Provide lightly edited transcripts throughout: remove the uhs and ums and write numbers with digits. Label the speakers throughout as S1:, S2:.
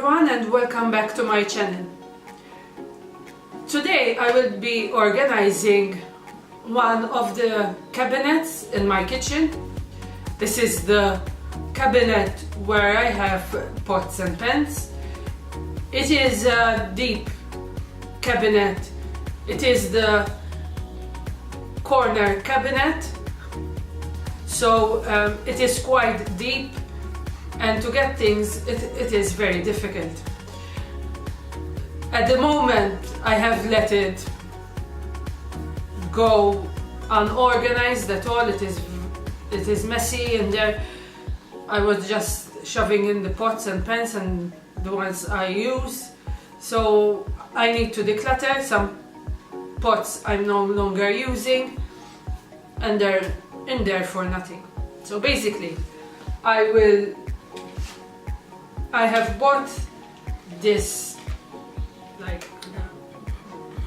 S1: everyone and welcome back to my channel. Today I will be organizing one of the cabinets in my kitchen. This is the cabinet where I have pots and pans. It is a deep cabinet. It is the corner cabinet, so it is quite deep, and to get things it is very difficult. At the moment I have let it go unorganized at all. It is messy in there. I was just shoving in the pots and pans and the ones I use, so I need to declutter. Some pots I'm no longer using and they're in there for nothing. So basically I have bought this like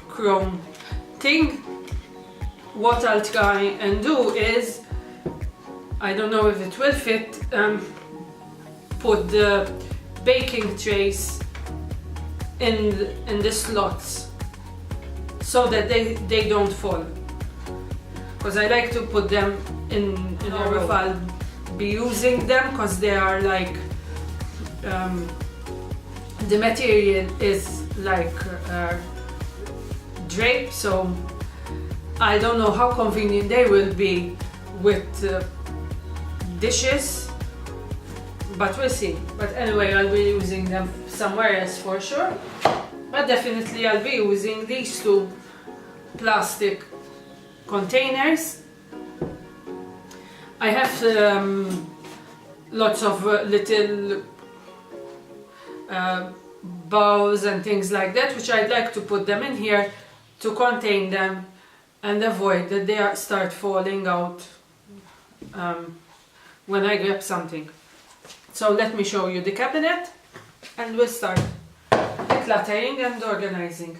S1: chrome thing. What I'll try and do is, I don't know if it will fit, put the baking trays in the slots so that they don't fall, because I like to put them in a row if I'll be using them, because they are like the material is like drape, so I don't know how convenient they will be with dishes, but we'll see. But anyway, I'll be using them somewhere else for sure, but definitely I'll be using these two plastic containers. I have lots of little bows and things like that, which I'd like to put them in here to contain them and avoid that they start falling out when I grab something. So let me show you the cabinet and we'll start decluttering and organizing.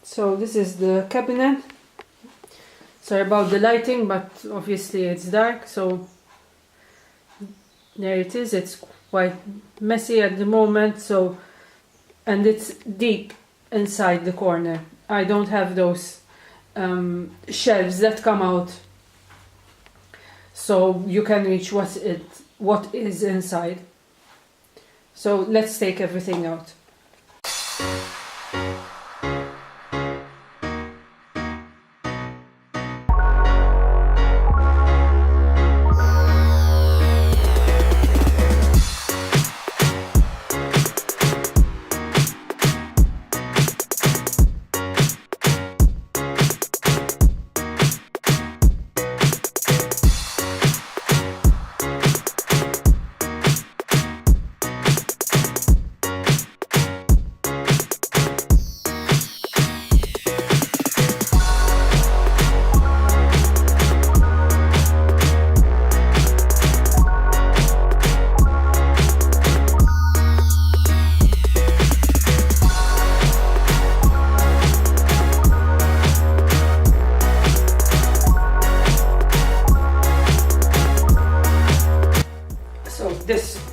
S1: So this is the cabinet. Sorry about the lighting, but obviously it's dark, so there it is. It's quite messy at the moment, so, and it's deep inside the corner. I don't have those shelves that come out so you can reach what is inside. So let's take everything out.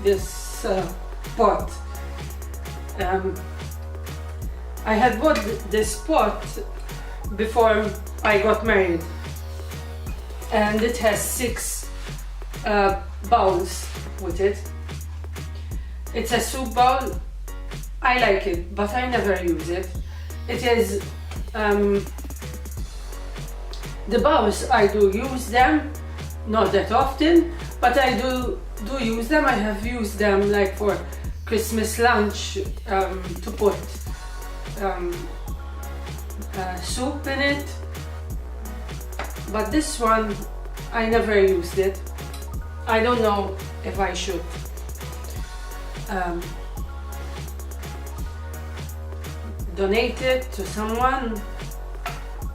S1: This pot, I had bought this pot before I got married, and it has 6 bowls with it. It's a soup bowl. I like it, but I never use it. It is the bowls, I do use them, not that often, but I do use them. I have used them like for Christmas lunch to put soup in it, but this one I never used it. I don't know if I should donate it to someone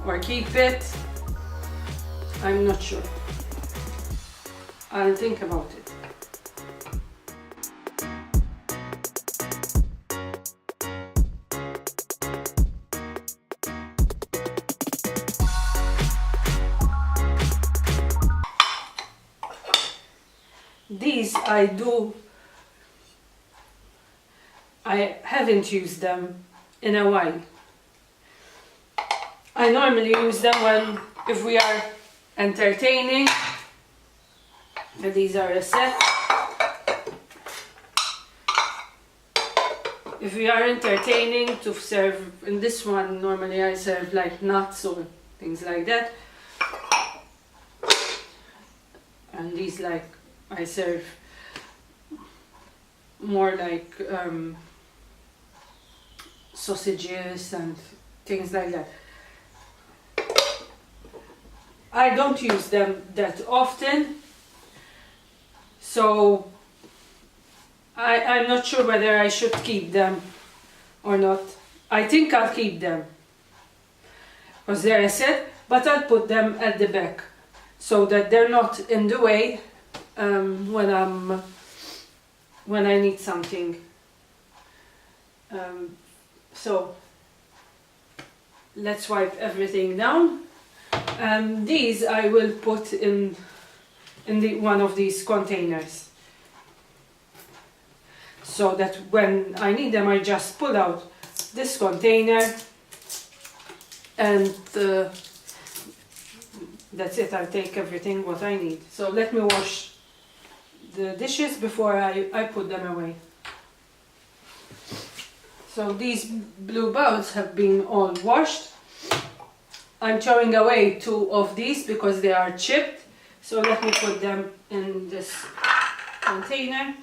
S1: or keep it. I'm not sure. I'll think about it. These I haven't used them in a while. I normally use them if we are entertaining, and these are a set. If we are entertaining to serve, in this one normally I serve like nuts or things like that, and these like I serve more like sausages and things like that. I don't use them that often, so I'm not sure whether I should keep them or not. I think I'll keep them because they're a set, but I'll put them at the back so that they're not in the way when I need something. So let's wipe everything down. These I will put in one of these containers, so that when I need them I just pull out this container and that's it. I'll take everything what I need. So let me wash the dishes before I put them away. So these blue bowls have been all washed. I'm throwing away 2 of these because they are chipped. So let me put them in this container.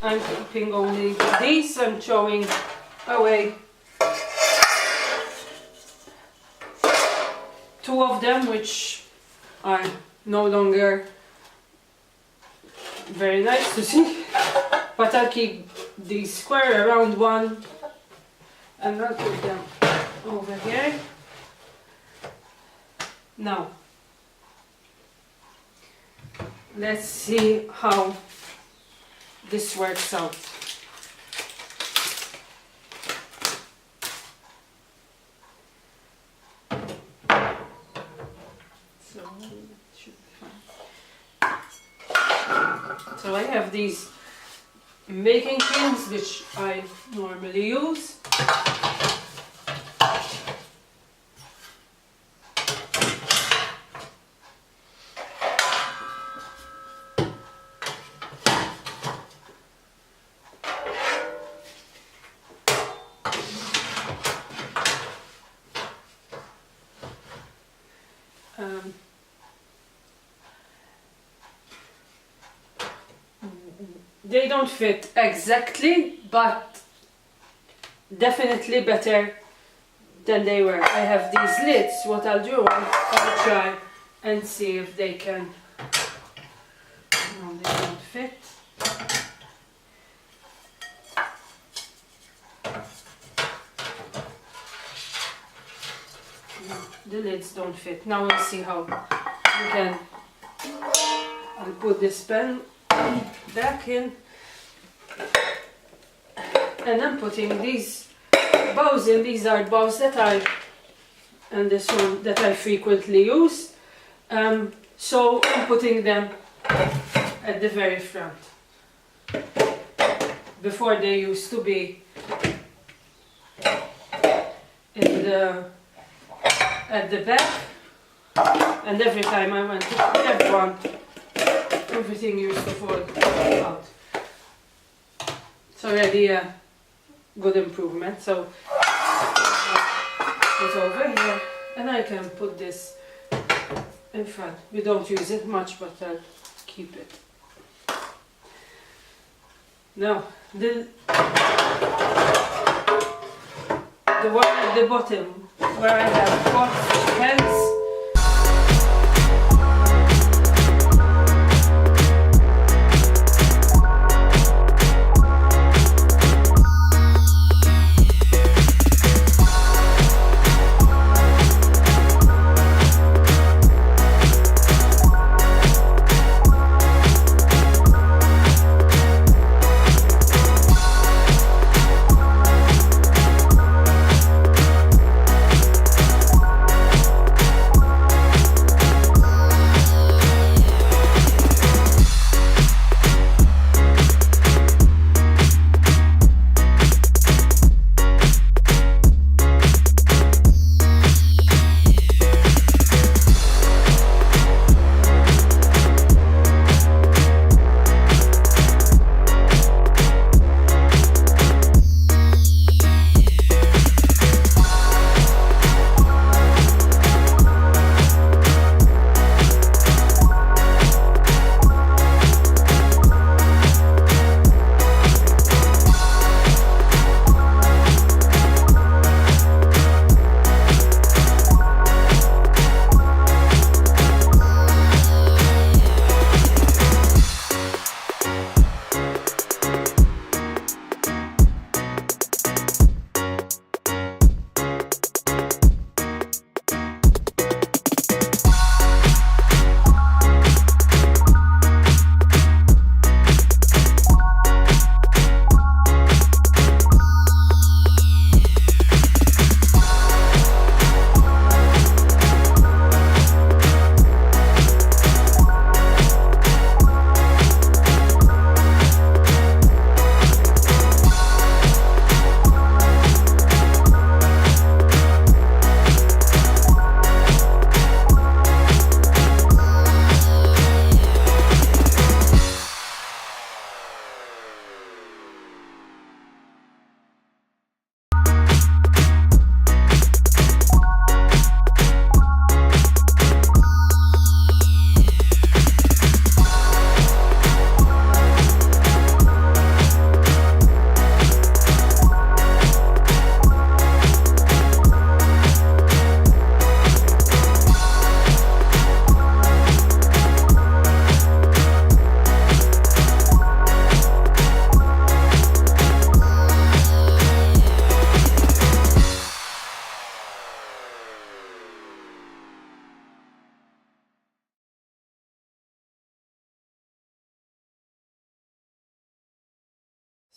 S1: I'm keeping only these. I'm throwing away 2 of them which are no longer very nice to see, but I'll keep the square round one and I'll put them over here. Now let's see how this works out. So it should be fine. So I have these baking tins which I normally use. They don't fit exactly, but definitely better than they were. I have these lids. What I'll do, I'll try and see if they can. No, they don't fit. No, the lids don't fit. Now we'll see how we can. I'll put this pen back in, and I'm putting these bows in. These are bows that and this one that I frequently use, so I'm putting them at the very front. Before they used to be at the back, and every time I went to grab one, everything used to fall out. It's already a good improvement. So it's over here, and I can put this in front. We don't use it much, but I'll keep it. Now the one at the bottom where I have pots, pans,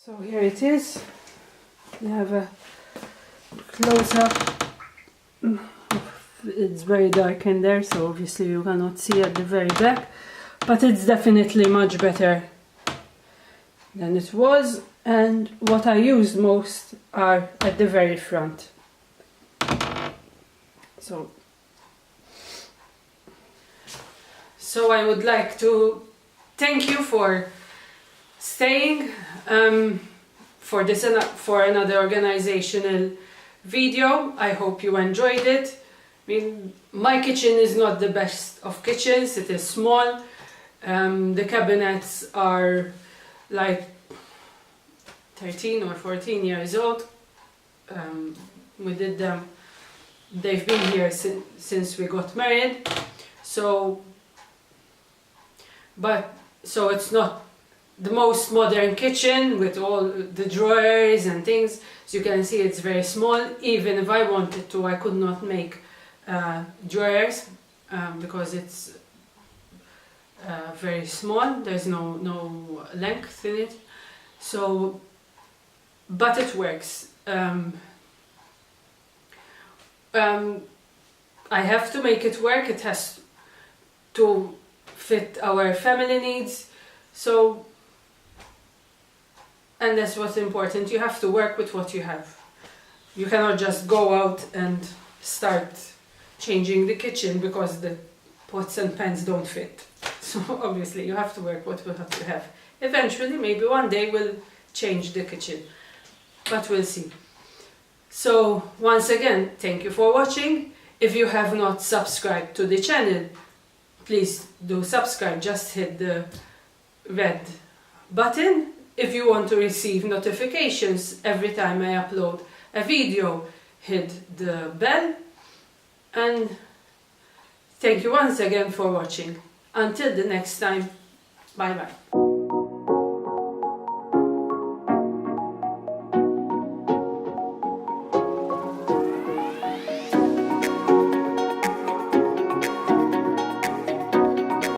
S1: So here it is. We have a close-up. It's very dark in there, so obviously you cannot see at the very back, but it's definitely much better than it was, and what I used most are at the very front. So I would like to thank you for staying for another organizational video. I hope you enjoyed it. I mean, my kitchen is not the best of kitchens. It is small. The cabinets are like 13 or 14 years old. We did them. They've been here since we got married. So it's not the most modern kitchen with all the drawers and things. So you can see it's very small. Even if I wanted to, I could not make drawers because it's very small. There's no length in it. So, but it works. I have to make it work. It has to fit our family needs. So, and that's what's important. You have to work with what you have. You cannot just go out and start changing the kitchen because the pots and pans don't fit. So obviously you have to work with what you have. Eventually, maybe one day we'll change the kitchen, but we'll see. So once again, thank you for watching. If you have not subscribed to the channel, please do subscribe. Just hit the red button. If you want to receive notifications every time I upload a video, hit the bell. And thank you once again for watching. Until the next time, bye bye.